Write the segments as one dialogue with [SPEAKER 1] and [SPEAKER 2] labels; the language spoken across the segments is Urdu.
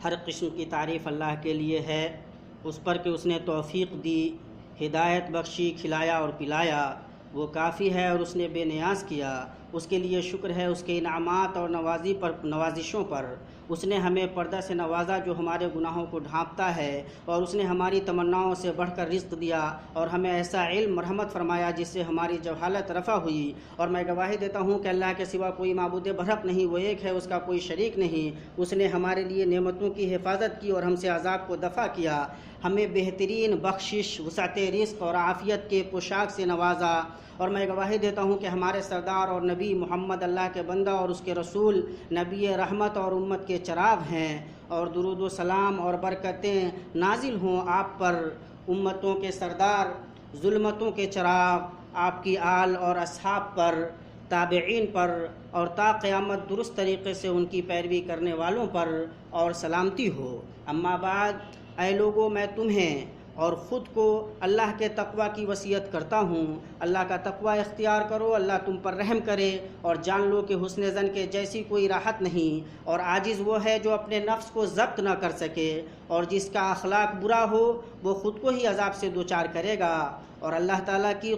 [SPEAKER 1] ہر قسم کی تعریف اللہ کے لیے ہے، اس پر کہ اس نے توفیق دی، ہدایت بخشی، کھلایا اور پلایا۔ وہ کافی ہے اور اس نے بے نیاز کیا، اس کے لیے شکر ہے اس کے انعامات اور نوازشوں پر۔ اس نے ہمیں پردہ سے نوازا جو ہمارے گناہوں کو ڈھانپتا ہے، اور اس نے ہماری تمناؤں سے بڑھ کر رزق دیا، اور ہمیں ایسا علم مرحمت فرمایا جس سے ہماری جہالت رفع ہوئی۔ اور میں گواہی دیتا ہوں کہ اللہ کے سوا کوئی معبود برحق نہیں، وہ ایک ہے، اس کا کوئی شریک نہیں۔ اس نے ہمارے لیے نعمتوں کی حفاظت کی اور ہم سے عذاب کو دفع کیا، ہمیں بہترین بخشش، وسعت رزق اور عافیت کے پوشاک سے نوازا۔ اور میں گواہی دیتا ہوں کہ ہمارے سردار اور نبی محمد اللہ کے بندہ اور اس کے رسول، نبی رحمت اور امت کے چراغ ہیں، اور درود و سلام اور برکتیں نازل ہوں آپ پر، امتوں کے سردار، ظلمتوں کے چراغ، آپ کی آل اور اصحاب پر، تابعین پر، اور تا قیامت درست طریقے سے ان کی پیروی کرنے والوں پر، اور سلامتی ہو۔ اما بعد، اے لوگو، میں تمہیں اور خود کو اللہ کے تقوی کی وصیت کرتا ہوں۔ اللہ کا تقوی اختیار کرو، اللہ تم پر رحم کرے، اور جان لو کہ حسن ظن کے جیسی کوئی راحت نہیں، اور عاجز وہ ہے جو اپنے نفس کو ضبط نہ کر سکے، اور جس کا اخلاق برا ہو وہ خود کو ہی عذاب سے دوچار کرے گا۔ اور اللہ تعالیٰ کی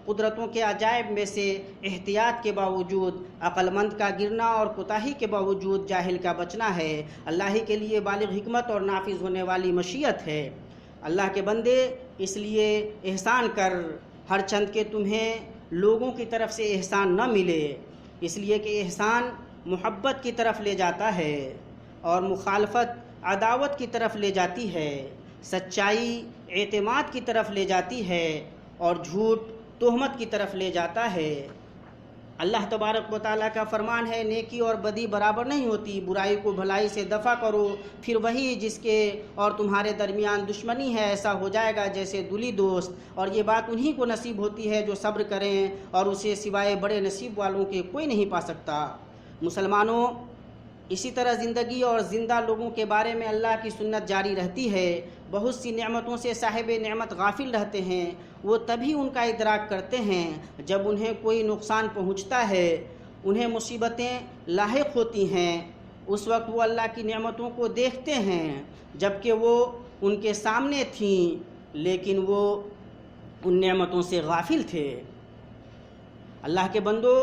[SPEAKER 1] قدرتوں کے عجائب میں سے احتیاط کے باوجود عقل مند کا گرنا اور کوتاہی کے باوجود جاہل کا بچنا ہے۔ اللہ ہی کے لیے بالغ حکمت اور نافذ ہونے والی مشیت ہے۔ اللہ کے بندے، اس لیے احسان کر، ہر چند کہ تمہیں لوگوں کی طرف سے احسان نہ ملے، اس لیے کہ احسان محبت کی طرف لے جاتا ہے، اور مخالفت عداوت کی طرف لے جاتی ہے، سچائی اعتماد کی طرف لے جاتی ہے، اور جھوٹ تہمت کی طرف لے جاتا ہے۔ اللہ تبارک و تعالیٰ کا فرمان ہے، نیکی اور بدی برابر نہیں ہوتی، برائی کو بھلائی سے دفع کرو، پھر وہی جس کے اور تمہارے درمیان دشمنی ہے ایسا ہو جائے گا جیسے دلی دوست، اور یہ بات انہی کو نصیب ہوتی ہے جو صبر کریں، اور اسے سوائے بڑے نصیب والوں کے کوئی نہیں پا سکتا۔ مسلمانوں، اسی طرح زندگی اور زندہ لوگوں کے بارے میں اللہ کی سنت جاری رہتی ہے۔ بہت سی نعمتوں سے صاحب نعمت غافل رہتے ہیں، وہ تبھی ان کا ادراک کرتے ہیں جب انہیں کوئی نقصان پہنچتا ہے، انہیں مصیبتیں لاحق ہوتی ہیں، اس وقت وہ اللہ کی نعمتوں کو دیکھتے ہیں جبکہ وہ ان کے سامنے تھیں، لیکن وہ ان نعمتوں سے غافل تھے۔ اللہ کے بندو،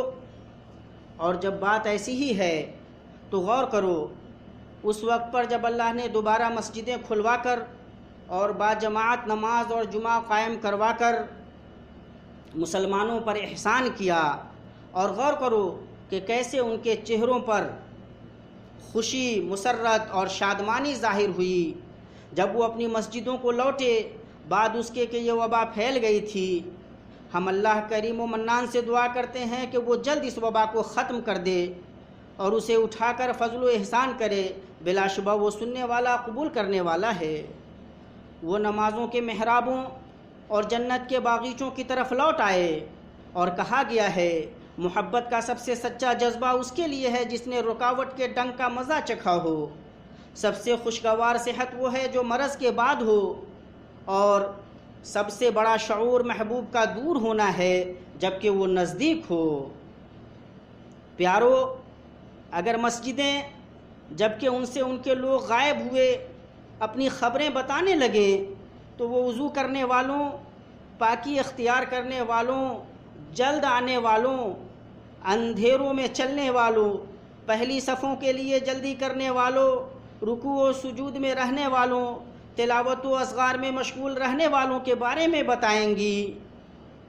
[SPEAKER 1] اور جب بات ایسی ہی ہے تو غور کرو، اس وقت پر جب اللہ نے دوبارہ مسجدیں کھلوا کر اور باجماعت نماز اور جمعہ قائم کروا کر مسلمانوں پر احسان کیا، اور غور کرو کہ کیسے ان کے چہروں پر خوشی، مسرت اور شادمانی ظاہر ہوئی جب وہ اپنی مسجدوں کو لوٹے، بعد اس کے کہ یہ وبا پھیل گئی تھی۔ ہم اللہ کریم و منان سے دعا کرتے ہیں کہ وہ جلد اس وبا کو ختم کر دے اور اسے اٹھا کر فضل و احسان کرے، بلا شبہ وہ سننے والا، قبول کرنے والا ہے۔ وہ نمازوں کے محرابوں اور جنت کے باغیچوں کی طرف لوٹ آئے، اور کہا گیا ہے، محبت کا سب سے سچا جذبہ اس کے لیے ہے جس نے رکاوٹ کے ڈنگ کا مزہ چکھا ہو۔ سب سے خوشگوار صحت وہ ہے جو مرض کے بعد ہو، اور سب سے بڑا شعور محبوب کا دور ہونا ہے جبکہ وہ نزدیک ہو۔ پیارو، اگر مسجدیں جبکہ ان سے ان کے لوگ غائب ہوئے اپنی خبریں بتانے لگے تو وہ وضو کرنے والوں، پاکی اختیار کرنے والوں، جلد آنے والوں، اندھیروں میں چلنے والوں، پہلی صفوں کے لیے جلدی کرنے والوں، رکوع و سجود میں رہنے والوں، تلاوت و اذکار میں مشغول رہنے والوں کے بارے میں بتائیں گی۔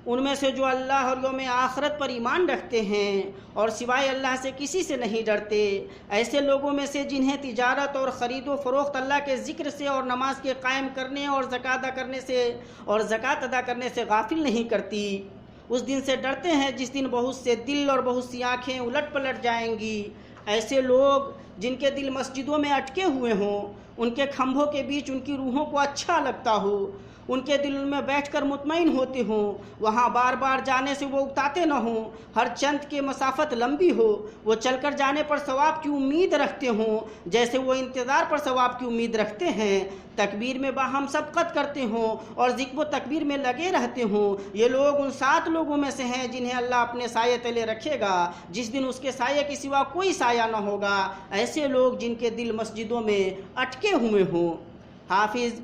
[SPEAKER 1] ان میں سے جو اللہ اور یوم آخرت پر ایمان رکھتے ہیں اور سوائے اللہ سے کسی سے نہیں ڈرتے، ایسے لوگوں میں سے جنہیں تجارت اور خرید و فروخت اللہ کے ذکر سے اور نماز کے قائم کرنے اور زکوٰۃ ادا کرنے سے غافل نہیں کرتی، اس دن سے ڈرتے ہیں جس دن بہت سے دل اور بہت سی آنکھیں الٹ پلٹ جائیں گی۔ ایسے لوگ جن کے دل مسجدوں میں اٹکے ہوئے ہوں، ان کے کھمبوں کے بیچ ان کی روحوں کو اچھا لگتا ہو، ان کے دل میں بیٹھ کر مطمئن ہوتے ہوں، وہاں بار بار جانے سے وہ اکتاتے نہ ہوں، ہر چند کی مسافت لمبی ہو، وہ چل کر جانے پر ثواب کی امید رکھتے ہوں جیسے وہ انتظار پر ثواب کی امید رکھتے ہیں، تکبیر میں باہم سبقت کرتے ہوں اور ذکر و تکبیر میں لگے رہتے ہوں۔ یہ لوگ ان 7 لوگوں میں سے ہیں جنہیں اللہ اپنے سائے تلے رکھے گا جس دن اس کے سائے کے سوا کوئی سایہ نہ ہوگا، ایسے لوگ جن کے دل مسجدوں میں اٹکے ہوئے ہوں۔ حافظ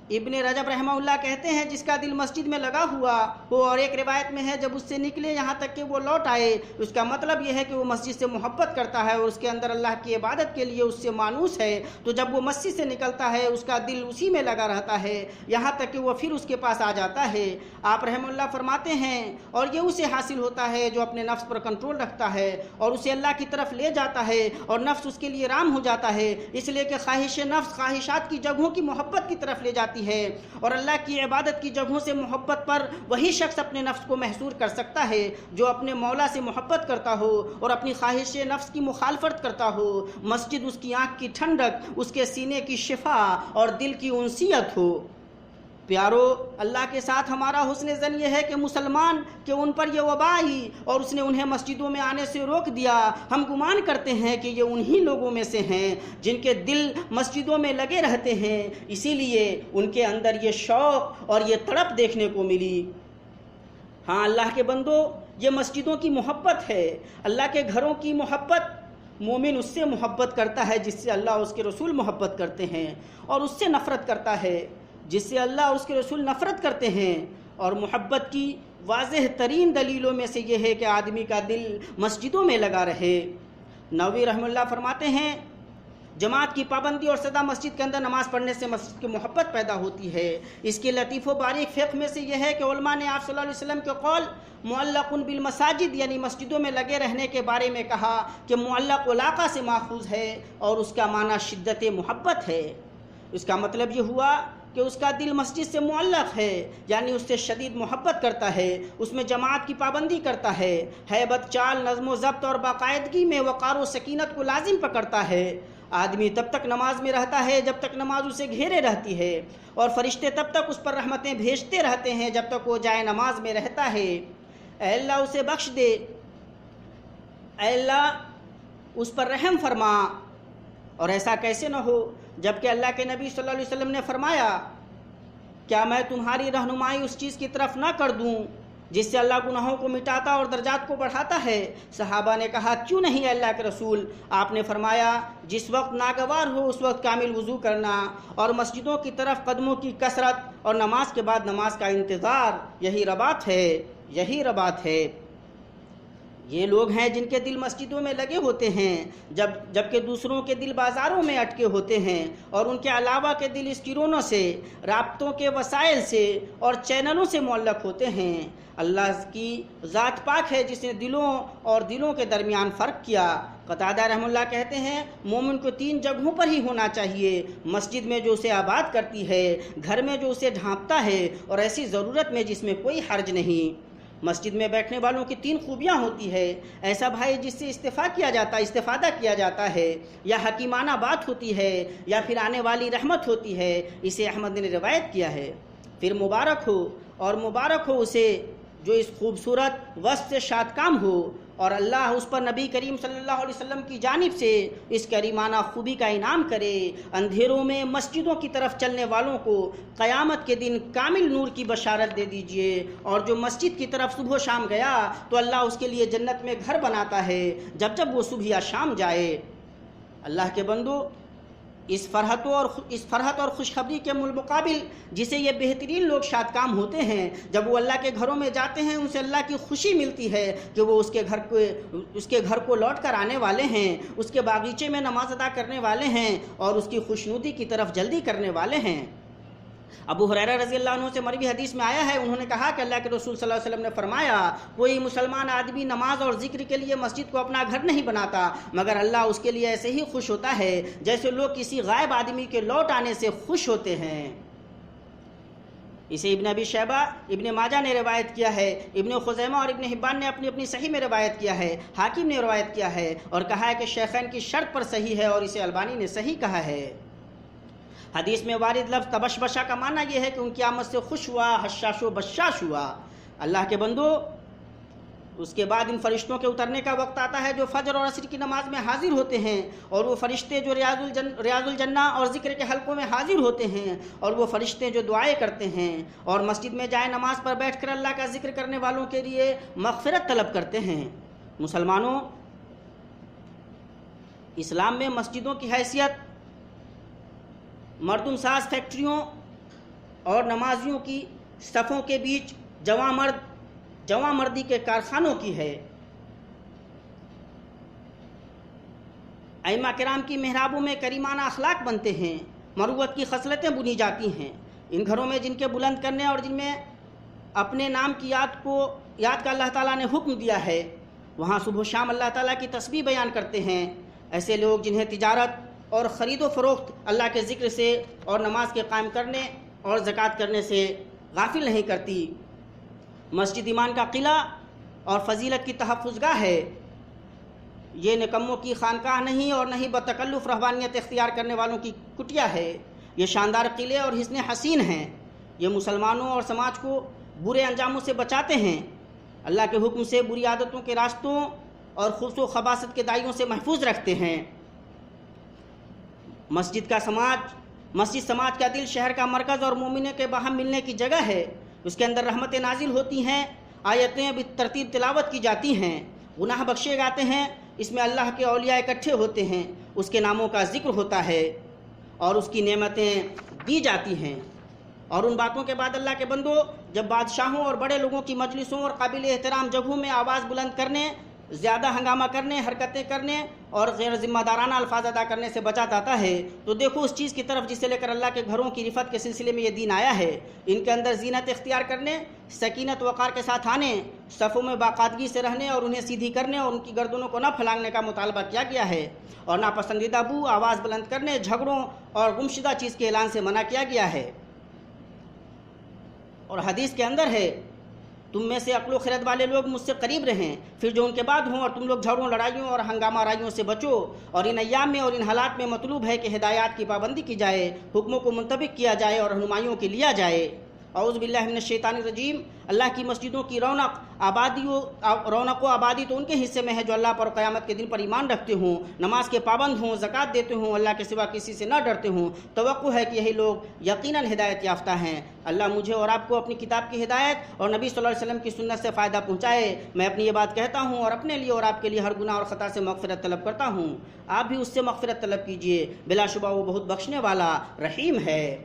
[SPEAKER 1] ابن رجب رحمہ اللہ کہتے ہیں جس کا دل مسجد میں لگا ہوا ہو، اور ایک روایت میں ہے جب اس سے نکلے یہاں تک کہ وہ لوٹ آئے، اس کا مطلب یہ ہے کہ وہ مسجد سے محبت کرتا ہے اور اس کے اندر اللہ کی عبادت کے لیے اس سے مانوس ہے، تو جب وہ مسجد سے نکلتا ہے اس کا دل اسی میں لگا رہتا ہے یہاں تک کہ وہ پھر اس کے پاس آ جاتا ہے۔ آپ رحمہ اللہ فرماتے ہیں اور یہ اسے حاصل ہوتا ہے جو اپنے نفس پر کنٹرول رکھتا ہے اور اسے اللہ کی طرف لے جاتا ہے اور نفس اس کے لیے رام ہو جاتا ہے، اس لیے کہ خواہش نفس خواہشات کی جگہوں کی محبت کی طرف لے جاتی ہے، اور اللہ کی عبادت کی جگہوں سے محبت پر وہی شخص اپنے نفس کو محصور کر سکتا ہے جو اپنے مولا سے محبت کرتا ہو اور اپنی خواہش نفس کی مخالفت کرتا ہو۔ مسجد اس کی آنکھ کی ٹھنڈک، اس کے سینے کی شفا اور دل کی انسیت ہو۔ پیارو، اللہ کے ساتھ ہمارا حسن ظن یہ ہے کہ مسلمان کہ ان پر یہ وبا آئی اور اس نے انہیں مسجدوں میں آنے سے روک دیا، ہم گمان کرتے ہیں کہ یہ انہی لوگوں میں سے ہیں جن کے دل مسجدوں میں لگے رہتے ہیں، اسی لیے ان کے اندر یہ شوق اور یہ تڑپ دیکھنے کو ملی۔ ہاں اللہ کے بندو، یہ مسجدوں کی محبت ہے، اللہ کے گھروں کی محبت۔ مومن اس سے محبت کرتا ہے جس سے اللہ اور اس کے رسول محبت کرتے ہیں، اور اس سے نفرت کرتا ہے جس سے اللہ اور اس کے رسول نفرت کرتے ہیں۔ اور محبت کی واضح ترین دلیلوں میں سے یہ ہے کہ آدمی کا دل مسجدوں میں لگا رہے۔ نووی رحمہ اللہ فرماتے ہیں جماعت کی پابندی اور سدا مسجد کے اندر نماز پڑھنے سے مسجد کی محبت پیدا ہوتی ہے۔ اس کے لطیف و باریک فقہ میں سے یہ ہے کہ علماء نے آپ صلی اللہ علیہ وسلم کے قول معلق بالمساجد یعنی مسجدوں میں لگے رہنے کے بارے میں کہا کہ معلق علاقہ سے ماخوذ ہے اور اس کا معنی شدت محبت ہے۔ اس کا مطلب یہ ہوا کہ اس کا دل مسجد سے معلق ہے، یعنی اس سے شدید محبت کرتا ہے، اس میں جماعت کی پابندی کرتا ہے، ہیبت، چال، نظم و ضبط اور باقاعدگی میں وقار و سکینت کو لازم پکڑتا ہے۔ آدمی تب تک نماز میں رہتا ہے جب تک نماز اسے گھیرے رہتی ہے، اور فرشتے تب تک اس پر رحمتیں بھیجتے رہتے ہیں جب تک وہ جائے نماز میں رہتا ہے۔ اے اللہ اسے بخش دے، اے اللہ اس پر رحم فرما۔ اور ایسا کیسے نہ ہو جبکہ اللہ کے نبی صلی اللہ علیہ وسلم نے فرمایا کیا میں تمہاری رہنمائی اس چیز کی طرف نہ کر دوں جس سے اللہ گناہوں کو مٹاتا اور درجات کو بڑھاتا ہے؟ صحابہ نے کہا کیوں نہیں اے اللہ کے رسول؟ آپ نے فرمایا جس وقت ناگوار ہو اس وقت کامل وضو کرنا اور مسجدوں کی طرف قدموں کی کثرت اور نماز کے بعد نماز کا انتظار، یہی رباط ہے، یہی رباط ہے۔ یہ لوگ ہیں جن کے دل مسجدوں میں لگے ہوتے ہیں جبکہ دوسروں کے دل بازاروں میں اٹکے ہوتے ہیں، اور ان کے علاوہ کے دل اسکرینوں سے، رابطوں کے وسائل سے اور چینلوں سے معلق ہوتے ہیں۔ اللہ کی ذات پاک ہے جس نے دلوں اور دلوں کے درمیان فرق کیا۔ قتادہ رحمہ اللہ کہتے ہیں مومن کو 3 جگہوں پر ہی ہونا چاہیے: مسجد میں جو اسے آباد کرتی ہے، گھر میں جو اسے ڈھانپتا ہے، اور ایسی ضرورت میں جس میں کوئی حرج نہیں۔ مسجد میں بیٹھنے والوں کی 3 خوبیاں ہوتی ہے: ایسا بھائی جس سے استفادہ کیا جاتا ہے، یا حکیمانہ بات ہوتی ہے، یا پھر آنے والی رحمت ہوتی ہے، اسے احمد نے روایت کیا ہے۔ پھر مبارک ہو اسے جو اس خوبصورت وصف سے شاد کام ہو، اور اللہ اس پر نبی کریم صلی اللہ علیہ وسلم کی جانب سے اس کریمانہ خوبی کا انعام کرے۔ اندھیروں میں مسجدوں کی طرف چلنے والوں کو قیامت کے دن کامل نور کی بشارت دے دیجئے، اور جو مسجد کی طرف صبح و شام گیا تو اللہ اس کے لیے جنت میں گھر بناتا ہے جب وہ صبح یا شام جائے۔ اللہ کے بندو، اس فرحت اور خوشخبری کے مقابل جسے یہ بہترین لوگ شاد کام ہوتے ہیں جب وہ اللہ کے گھروں میں جاتے ہیں، ان سے اللہ کی خوشی ملتی ہے کہ وہ اس کے گھر کو لوٹ کر آنے والے ہیں، اس کے باغیچے میں نماز ادا کرنے والے ہیں اور اس کی خوشنودی کی طرف جلدی کرنے والے ہیں۔ ابو ہریرہ رضی اللہ عنہ سے مروی حدیث میں آیا ہے، انہوں نے کہا کہ اللہ کے رسول صلی اللہ علیہ وسلم نے فرمایا کوئی مسلمان آدمی نماز اور ذکر کے لیے مسجد کو اپنا گھر نہیں بناتا مگر اللہ اس کے لیے ایسے ہی خوش ہوتا ہے جیسے لوگ کسی غائب آدمی کے لوٹ آنے سے خوش ہوتے ہیں۔ اسے ابن ابی شیبہ، ابن ماجہ نے روایت کیا ہے، ابن خزیمہ اور ابن حبان نے اپنی صحیح میں روایت کیا ہے، حاکم نے روایت کیا ہے اور کہا ہے کہ شیخین کی شرط پر صحیح ہے، اور اسے البانی نے صحیح کہا ہے۔ حدیث میں وارد لفظ تبشبشا کا معنی یہ ہے کہ ان کی آمد سے خوش ہوا، حشاش و بشاش ہوا۔ اللہ کے بندو، اس کے بعد ان فرشتوں کے اترنے کا وقت آتا ہے جو فجر اور عصر کی نماز میں حاضر ہوتے ہیں، اور وہ فرشتے جو ریاض الجنہ اور ذکر کے حلقوں میں حاضر ہوتے ہیں، اور وہ فرشتے جو دعائیں کرتے ہیں اور مسجد میں جائے نماز پر بیٹھ کر اللہ کا ذکر کرنے والوں کے لیے مغفرت طلب کرتے ہیں۔ مسلمانوں، اسلام میں مسجدوں کی حیثیت مردم ساز فیکٹریوں اور نمازیوں کی صفوں کے بیچ جواں مردی کے کارخانوں کی ہے۔ ائمہ کرام کی محرابوں میں کریمانہ اخلاق بنتے ہیں، مروت کی خصلتیں بنی جاتی ہیں۔ ان گھروں میں جن کے بلند کرنے اور جن میں اپنے نام کی یاد کا اللہ تعالیٰ نے حکم دیا ہے، وہاں صبح و شام اللہ تعالیٰ کی تسبیح بیان کرتے ہیں۔ ایسے لوگ جنہیں تجارت اور خرید و فروخت اللہ کے ذکر سے اور نماز کے قائم کرنے اور زکوٰۃ کرنے سے غافل نہیں کرتی۔ مسجد ایمان کا قلعہ اور فضیلت کی تحفظ گاہ ہے۔ یہ نکموں کی خانقاہ نہیں اور نہ ہی بتکلف رہبانیت اختیار کرنے والوں کی کٹیا ہے۔ یہ شاندار قلعے اور حصن حسین ہیں۔ یہ مسلمانوں اور سماج کو برے انجاموں سے بچاتے ہیں، اللہ کے حکم سے بری عادتوں کے راستوں اور خبث و خباثت کے دائیوں سے محفوظ رکھتے ہیں۔ مسجد سماج کا دل، شہر کا مرکز اور مومنوں کے باہم ملنے کی جگہ ہے۔ اس کے اندر رحمتیں نازل ہوتی ہیں، آیتیں بالترتیب تلاوت کی جاتی ہیں، گناہ بخشے جاتے ہیں۔ اس میں اللہ کے اولیاء اکٹھے ہوتے ہیں، اس کے ناموں کا ذکر ہوتا ہے اور اس کی نعمتیں دی جاتی ہیں۔ اور ان باتوں کے بعد اللہ کے بندو، جب بادشاہوں اور بڑے لوگوں کی مجلسوں اور قابل احترام جگہوں میں آواز بلند کرنے، زیادہ ہنگامہ کرنے، حرکتیں کرنے اور غیر ذمہ دارانہ الفاظ ادا کرنے سے بچا جاتا ہے، تو دیکھو اس چیز کی طرف جسے لے کر اللہ کے گھروں کی رفت کے سلسلے میں یہ دین آیا ہے۔ ان کے اندر زینت اختیار کرنے، سکینت وقار کے ساتھ آنے، صفوں میں باقاعدگی سے رہنے اور انہیں سیدھی کرنے اور ان کی گردنوں کو نہ پھلانگنے کا مطالبہ کیا گیا ہے، اور ناپسندیدہ بو، آواز بلند کرنے، جھگڑوں اور گمشدہ چیز کے اعلان سے منع کیا گیا ہے۔ اور حدیث کے اندر ہے، تم میں سے عقل و خرد والے لوگ مجھ سے قریب رہیں، پھر جو ان کے بعد ہوں، اور تم لوگ جھگڑوں، لڑائیوں اور ہنگامہ آرائیوں سے بچو۔ اور ان ایام میں اور ان حالات میں مطلوب ہے کہ ہدایات کی پابندی کی جائے، حکموں کو منطبق کیا جائے اور رہنمائیوں کے لیا جائے۔ اعوذ باللہ من الشیطان الرجیم۔ اللہ کی مسجدوں کی رونق و آبادی تو ان کے حصے میں ہے جو اللہ پر قیامت کے دن پر ایمان رکھتے ہوں، نماز کے پابند ہوں، زکوٰۃ دیتے ہوں، اللہ کے سوا کسی سے نہ ڈرتے ہوں۔ توقع ہے کہ یہی لوگ یقیناً ہدایت یافتہ ہیں۔ اللہ مجھے اور آپ کو اپنی کتاب کی ہدایت اور نبی صلی اللہ علیہ وسلم کی سنت سے فائدہ پہنچائے۔ میں اپنی یہ بات کہتا ہوں اور اپنے لیے اور آپ کے لیے ہر گناہ اور خطا سے مغفرت طلب کرتا ہوں۔ آپ بھی اس سے مغفرت طلب کیجیے، بلا شبہ وہ بہت بخشنے والا رحیم ہے۔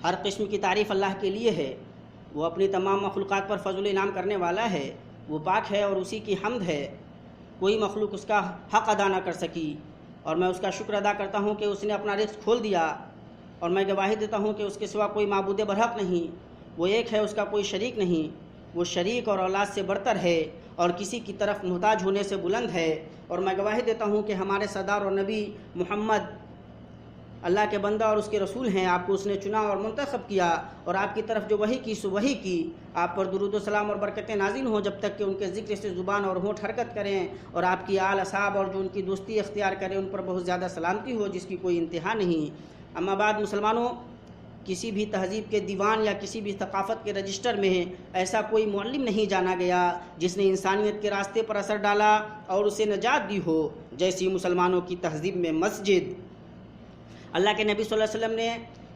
[SPEAKER 1] ہر قسم کی تعریف اللہ کے لیے ہے، وہ اپنی تمام مخلوقات پر فضل و انعام کرنے والا ہے، وہ پاک ہے اور اسی کی حمد ہے، کوئی مخلوق اس کا حق ادا نہ کر سکی، اور میں اس کا شکر ادا کرتا ہوں کہ اس نے اپنا رزق کھول دیا، اور میں گواہی دیتا ہوں کہ اس کے سوا کوئی معبود برحق نہیں، وہ ایک ہے، اس کا کوئی شریک نہیں، وہ شریک اور اولاد سے برتر ہے اور کسی کی طرف محتاج ہونے سے بلند ہے، اور میں گواہی دیتا ہوں کہ ہمارے سردار اور نبی محمد اللہ کے بندہ اور اس کے رسول ہیں۔ آپ کو اس نے چنا اور منتخب کیا اور آپ کی طرف جو وحی کی سو وحی کی۔ آپ پر درود و سلام اور برکتیں نازل ہوں جب تک کہ ان کے ذکر سے زبان اور ہونٹ حرکت کریں، اور آپ کی آل اصحاب اور جو ان کی دوستی اختیار کریں ان پر بہت زیادہ سلامتی ہو جس کی کوئی انتہا نہیں۔ اما بعد، مسلمانوں، کسی بھی تہذیب کے دیوان یا کسی بھی ثقافت کے رجسٹر میں ایسا کوئی معلم نہیں جانا گیا جس نے انسانیت کے راستے پر اثر ڈالا اور اسے نجات دی ہو جیسی مسلمانوں کی تہذیب میں مسجد۔ اللہ کے نبی صلی اللہ علیہ وسلم نے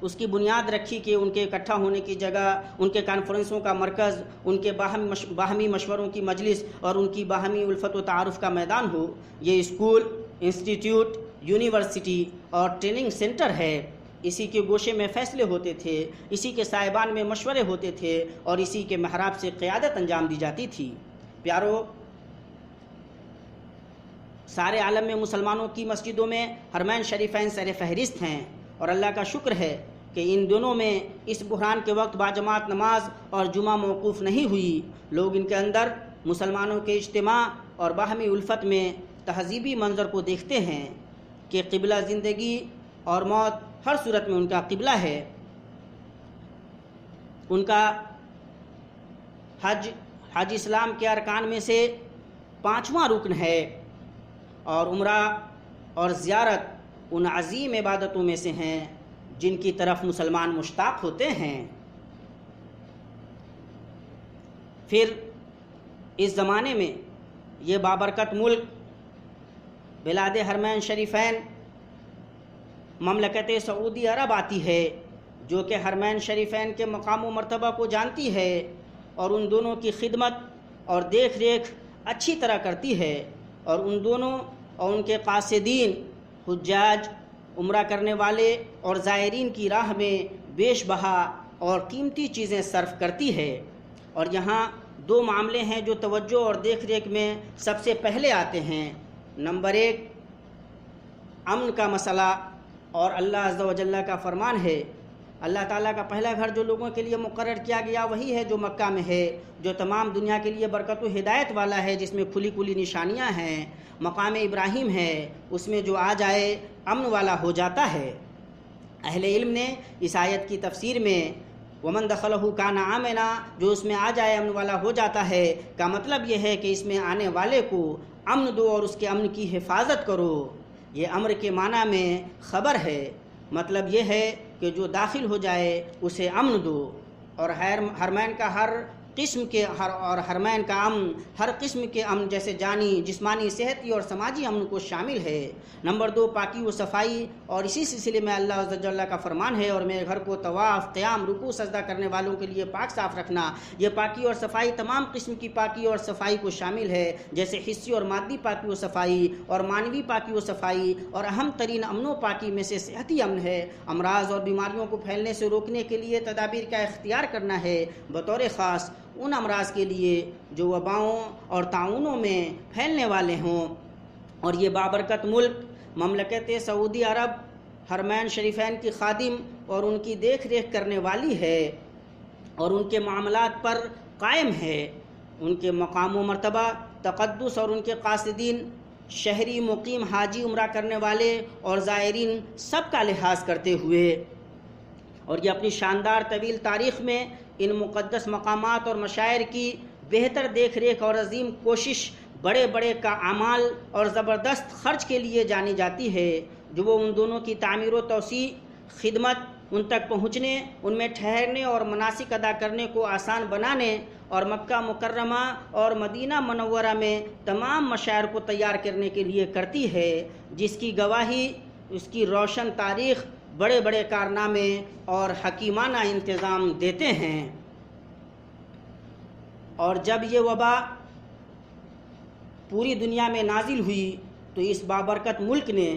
[SPEAKER 1] اس کی بنیاد رکھی کہ ان کے اکٹھا ہونے کی جگہ، ان کے کانفرنسوں کا مرکز، ان کے باہمی مشوروں کی مجلس اور ان کی باہمی الفت و تعارف کا میدان ہو۔ یہ اسکول، انسٹیٹیوٹ، یونیورسٹی اور ٹریننگ سینٹر ہے۔ اسی کے گوشے میں فیصلے ہوتے تھے، اسی کے سائبان میں مشورے ہوتے تھے اور اسی کے محراب سے قیادت انجام دی جاتی تھی۔ پیارو، سارے عالم میں مسلمانوں کی مسجدوں میں حرمین شریفین سر فہرست ہیں، اور اللہ کا شکر ہے کہ ان دونوں میں اس بحران کے وقت باجماعت نماز اور جمعہ موقوف نہیں ہوئی۔ لوگ ان کے اندر مسلمانوں کے اجتماع اور باہمی الفت میں تہذیبی منظر کو دیکھتے ہیں۔ کہ قبلہ زندگی اور موت ہر صورت میں ان کا قبلہ ہے. ان کا حج اسلام کے ارکان میں سے 5واں رکن ہے، اور عمرہ اور زیارت ان عظیم عبادتوں میں سے ہیں جن کی طرف مسلمان مشتاق ہوتے ہیں. پھر اس زمانے میں یہ بابرکت ملک بلاد حرمین شریفین مملکت سعودی عرب آتی ہے، جو کہ حرمین شریفین کے مقام و مرتبہ کو جانتی ہے اور ان دونوں کی خدمت اور دیکھ ریکھ اچھی طرح کرتی ہے، اور ان دونوں اور ان کے قاصدین، حجاج، عمرہ کرنے والے اور زائرین کی راہ میں بیش بہا اور قیمتی چیزیں صرف کرتی ہے. اور یہاں 2 معاملے ہیں جو توجہ اور دیکھ ریکھ میں سب سے پہلے آتے ہیں. نمبر 1 امن کا مسئلہ، اور اللہ عز و جل کا فرمان ہے، اللہ تعالیٰ کا پہلا گھر جو لوگوں کے لیے مقرر کیا گیا وہی ہے جو مکہ میں ہے، جو تمام دنیا کے لیے برکت و ہدایت والا ہے، جس میں کھلی کھلی نشانیاں ہیں. مقام ابراہیم ہے، اس میں جو آ جائے امن والا ہو جاتا ہے. اہل علم نے اس آیت کی تفسیر میں ومن دخلہ کان آمنا، جو اس میں آ جائے امن والا ہو جاتا ہے، کا مطلب یہ ہے کہ اس میں آنے والے کو امن دو اور اس کے امن کی حفاظت کرو. یہ امر کے معنی میں خبر ہے، مطلب یہ ہے کہ جو داخل ہو جائے اسے امن دو. اور حرمین کا ہر قسم کے اور حرمین کا امن ہر قسم کے امن، جیسے جانی، جسمانی، صحتی اور سماجی امن کو شامل ہے. نمبر 2 پاکی و صفائی، اور اسی سلسلے میں اللہ عز و جل کا فرمان ہے، اور میرے گھر کو طواف، قیام، رکوع، سجدہ کرنے والوں کے لیے پاک صاف رکھنا. یہ پاکی اور صفائی تمام قسم کی پاکی اور صفائی کو شامل ہے، جیسے حسی اور مادی پاکی و صفائی اور معنوی پاکی و صفائی. اور اہم ترین امن و پاکی میں سے صحتی امن ہے. امراض اور بیماریوں کو پھیلنے سے روکنے کے لیے تدابیر کا اختیار کرنا ہے، بطور خاص ان امراض کے لیے جو وباؤں اور طاعونوں میں پھیلنے والے ہوں. اور یہ بابرکت ملک مملکت سعودی عرب حرمین شریفین کی خادم اور ان کی دیکھ ریکھ کرنے والی ہے، اور ان کے معاملات پر قائم ہے. ان کے مقام و مرتبہ، تقدس اور ان کے قاصدین، شہری، مقیم، حاجی، عمرہ کرنے والے اور زائرین سب کا لحاظ کرتے ہوئے. اور یہ اپنی شاندار طویل تاریخ میں ان مقدس مقامات اور مشاعر کی بہتر دیکھ ریکھ اور عظیم کوشش، بڑے بڑے کا اعمال اور زبردست خرچ کے لیے جانی جاتی ہے، جو وہ ان دونوں کی تعمیر و توسیع، خدمت، ان تک پہنچنے، ان میں ٹھہرنے اور مناسک ادا کرنے کو آسان بنانے، اور مکہ مکرمہ اور مدینہ منورہ میں تمام مشاعر کو تیار کرنے کے لیے کرتی ہے، جس کی گواہی اس کی روشن تاریخ، بڑے بڑے کارنامے اور حکیمانہ انتظام دیتے ہیں. اور جب یہ وبا پوری دنیا میں نازل ہوئی تو اس بابرکت ملک نے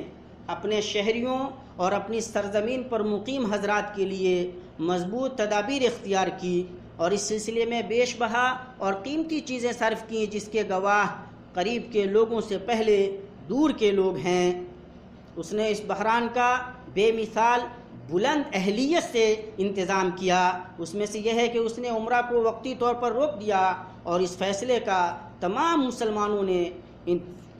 [SPEAKER 1] اپنے شہریوں اور اپنی سرزمین پر مقیم حضرات کے لیے مضبوط تدابیر اختیار کی، اور اس سلسلے میں بیش بہا اور قیمتی چیزیں صرف کیں، جس کے گواہ قریب کے لوگوں سے پہلے دور کے لوگ ہیں. اس نے اس بحران کا بے مثال بلند اہلیت سے انتظام کیا. اس میں سے یہ ہے کہ اس نے عمرہ کو وقتی طور پر روک دیا، اور اس فیصلے کا تمام مسلمانوں نے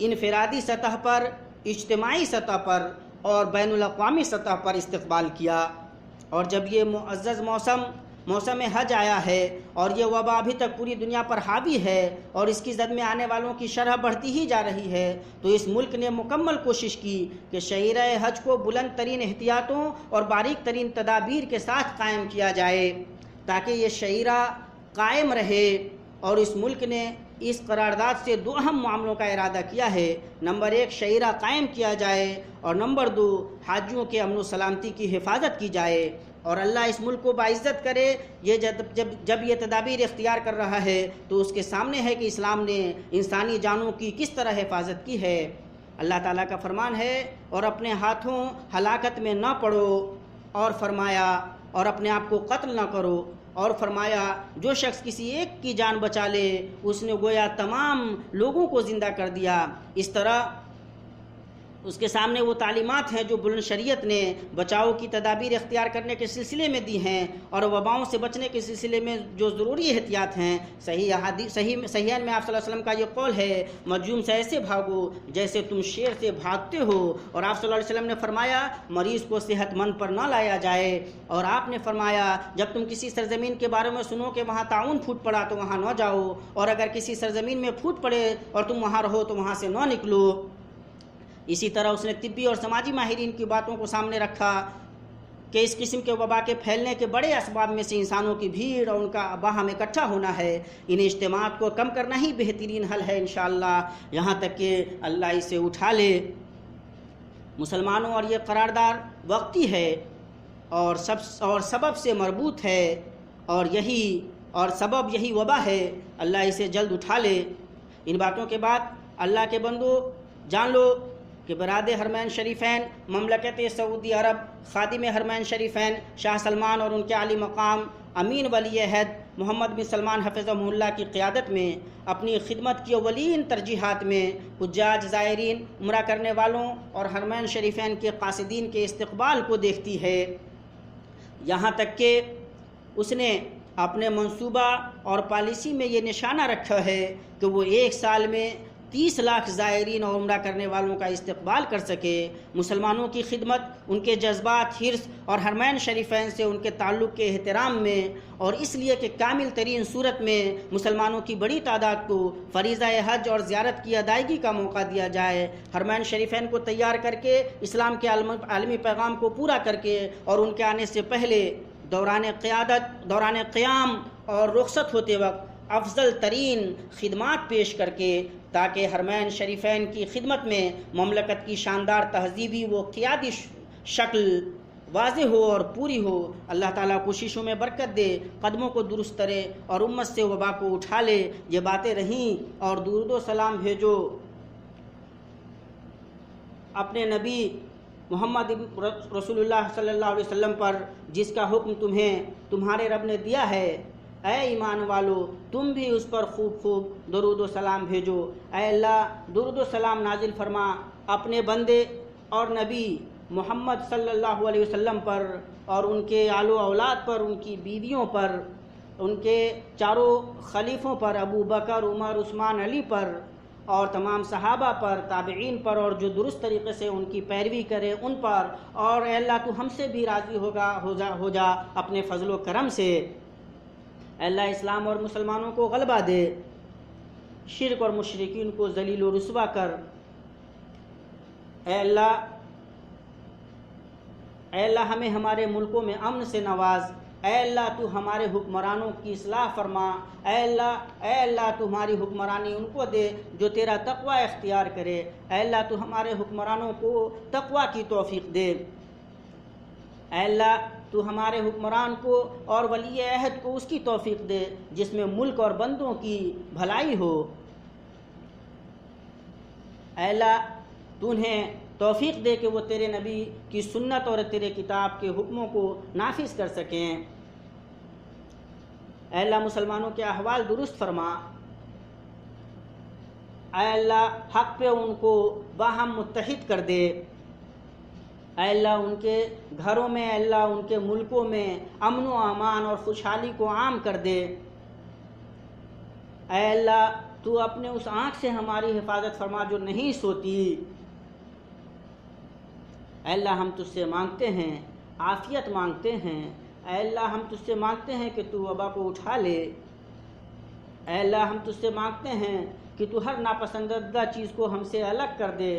[SPEAKER 1] انفرادی سطح پر، اجتماعی سطح پر اور بین الاقوامی سطح پر استقبال کیا. اور جب یہ معزز موسم حج آیا ہے اور یہ وبا ابھی تک پوری دنیا پر حاوی ہے اور اس کی زد میں آنے والوں کی شرح بڑھتی ہی جا رہی ہے، تو اس ملک نے مکمل کوشش کی کہ شعیرہ حج کو بلند ترین احتیاطوں اور باریک ترین تدابیر کے ساتھ قائم کیا جائے تاکہ یہ شعیرہ قائم رہے. اور اس ملک نے اس قرارداد سے 2 اہم معاملوں کا ارادہ کیا ہے. نمبر 1 شعیرہ قائم کیا جائے، اور نمبر 2 حاجیوں کے امن و سلامتی کی حفاظت کی جائے. اور اللہ اس ملک کو باعزت کرے. یہ جب یہ تدابیر اختیار کر رہا ہے تو اس کے سامنے ہے کہ اسلام نے انسانی جانوں کی کس طرح حفاظت کی ہے. اللہ تعالیٰ کا فرمان ہے، اور اپنے ہاتھوں ہلاکت میں نہ پڑو، اور فرمایا اور اپنے آپ کو قتل نہ کرو، اور فرمایا جو شخص کسی ایک کی جان بچا لے اس نے گویا تمام لوگوں کو زندہ کر دیا. اس طرح اس کے سامنے وہ تعلیمات ہیں جو بلند شریعت نے بچاؤ کی تدابیر اختیار کرنے کے سلسلے میں دی ہیں، اور وباؤں سے بچنے کے سلسلے میں جو ضروری احتیاط ہیں۔ صحیحین میں آپ صلی اللہ علیہ وسلم کا یہ قول ہے، مجوم سے ایسے بھاگو جیسے تم شیر سے بھاگتے ہو، اور آپ صلی اللہ علیہ وسلم نے فرمایا مریض کو صحت مند پر نہ لایا جائے، اور آپ نے فرمایا جب تم کسی سرزمین کے بارے میں سنو کہ وہاں طاعون پھوٹ پڑا تو وہاں نہ جاؤ، اور اگر کسی سرزمین میں پھوٹ پڑے اور تم وہاں رہو تو وہاں سے نہ نکلو۔ اسی طرح اس نے طبی اور سماجی ماہرین کی باتوں کو سامنے رکھا کہ اس قسم کے وبا کے پھیلنے کے بڑے اسباب میں سے انسانوں کی بھیڑ اور ان کا باہم اکٹھا ہونا ہے۔ ان اجتماعات کو کم کرنا ہی بہترین حل ہے انشاءاللہ، یہاں تک کہ اللہ اسے اٹھا لے۔ مسلمانوں، اور یہ قرارداد وقتی ہے اور سبب سے مربوط ہے، اور سبب یہی وبا ہے، اللہ اسے جلد اٹھا لے۔ ان باتوں کے بعد اللہ کے بندو جان لو کہ براد حرمین شریفین مملکت سعودی عرب خادم حرمین شریفین شاہ سلمان اور ان کے عالی مقام امین ولی عہد محمد بن سلمان حفظہ اللہ کی قیادت میں اپنی خدمت کی اولین ترجیحات میں حجاج، زائرین، عمرہ کرنے والوں اور حرمین شریفین کے قاصدین کے استقبال کو دیکھتی ہے، یہاں تک کہ اس نے اپنے منصوبہ اور پالیسی میں یہ نشانہ رکھا ہے کہ وہ ایک سال میں 30 لاکھ زائرین اور عمرہ کرنے والوں کا استقبال کر سکے۔ مسلمانوں کی خدمت، ان کے جذبات، حرص اور حرمین شریفین سے ان کے تعلق کے احترام میں، اور اس لیے کہ کامل ترین صورت میں مسلمانوں کی بڑی تعداد کو فریضہ حج اور زیارت کی ادائیگی کا موقع دیا جائے، حرمین شریفین کو تیار کر کے اسلام کے عالمی پیغام کو پورا کر کے اور ان کے آنے سے پہلے دوران قیام اور رخصت ہوتے وقت افضل ترین خدمات پیش کر کے، تاکہ حرمین شریفین کی خدمت میں مملکت کی شاندار تہذیبی و قیادی شکل واضح ہو اور پوری ہو۔ اللہ تعالیٰ کوششوں میں برکت دے، قدموں کو درست کرے اور امت سے وبا کو اٹھا لے۔ یہ باتیں رہیں، اور درود و سلام بھیجو اپنے نبی محمد رسول اللہ صلی اللہ علیہ وسلم پر، جس کا حکم تمہیں تمہارے رب نے دیا ہے۔ اے ایمان والو، تم بھی اس پر خوب درود و سلام بھیجو۔ اے اللہ، درود و سلام نازل فرما اپنے بندے اور نبی محمد صلی اللہ علیہ وسلم پر، اور ان کے آل و اولاد پر، ان کی بیویوں پر، ان کے چاروں خلیفوں پر، ابو بکر، عمر، عثمان، علی پر، اور تمام صحابہ پر، تابعین پر، اور جو درست طریقے سے ان کی پیروی کرے ان پر، اور اے اللہ تو ہم سے بھی راضی ہو جا اپنے فضل و کرم سے۔ اے اللہ، اسلام اور مسلمانوں کو غلبہ دے، شرک اور مشرکین کو ذلیل و رسوا کر۔ اے اللہ ہمیں ہمارے ملکوں میں امن سے نواز۔ اے اللہ تو ہمارے حکمرانوں کی اصلاح فرما۔ اے اللہ تو ہماری حکمرانی ان کو دے جو تیرا تقوی اختیار کرے۔ اے اللہ تو ہمارے حکمرانوں کو تقوی کی توفیق دے۔ اے اللہ تو ہمارے حکمران کو اور ولی عہد کو اس کی توفیق دے جس میں ملک اور بندوں کی بھلائی ہو۔ اے اللہ تو انہیں توفیق دے کہ وہ تیرے نبی کی سنت اور تیرے کتاب کے حکموں کو نافذ کر سکیں۔ اے اللہ مسلمانوں کے احوال درست فرما۔ اے اللہ حق پہ ان کو باہم متحد کر دے۔ اے اللہ ان کے گھروں میں، اے اللہ ان کے ملکوں میں امن و امان اور خوشحالی کو عام کر دے۔ اے اللہ تو اپنے اس آنکھ سے ہماری حفاظت فرما جو نہیں سوتی۔ اے اللہ ہم تجھ سے مانگتے ہیں، عافیت مانگتے ہیں۔ اے اللہ ہم تجھ سے مانگتے ہیں کہ تو وبا کو اٹھا لے۔ اے اللہ ہم تجھ سے مانگتے ہیں کہ تو ہر ناپسندیدہ چیز کو ہم سے الگ کر دے۔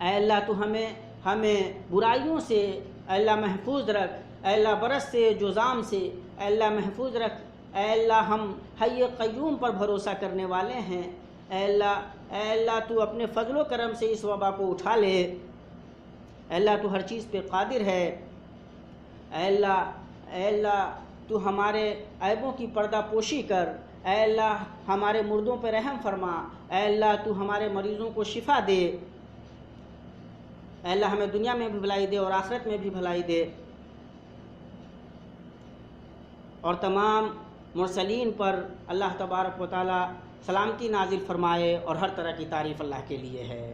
[SPEAKER 1] اے اللہ تو ہمیں برائیوں سے اے اللہ محفوظ رکھ۔ اے اللہ برس سے، جذام سے اے اللہ محفوظ رکھ۔ اے اللہ ہم حی قیوم پر بھروسہ کرنے والے ہیں۔ اے اللہ تو اپنے فضل و کرم سے اس وبا کو اٹھا لے۔ اے اللہ تو ہر چیز پہ قادر ہے۔ اے اللہ تو ہمارے عیبوں کی پردہ پوشی کر۔ اے اللہ ہمارے مردوں پہ رحم فرما۔ اے اللہ تو ہمارے مریضوں کو شفا دے۔ اے اللہ ہمیں دنیا میں بھی بھلائی دے اور آخرت میں بھی بھلائی دے، اور تمام مرسلین پر اللہ تبارک و تعالی سلامتی نازل فرمائے، اور ہر طرح کی تعریف اللہ کے لیے ہے۔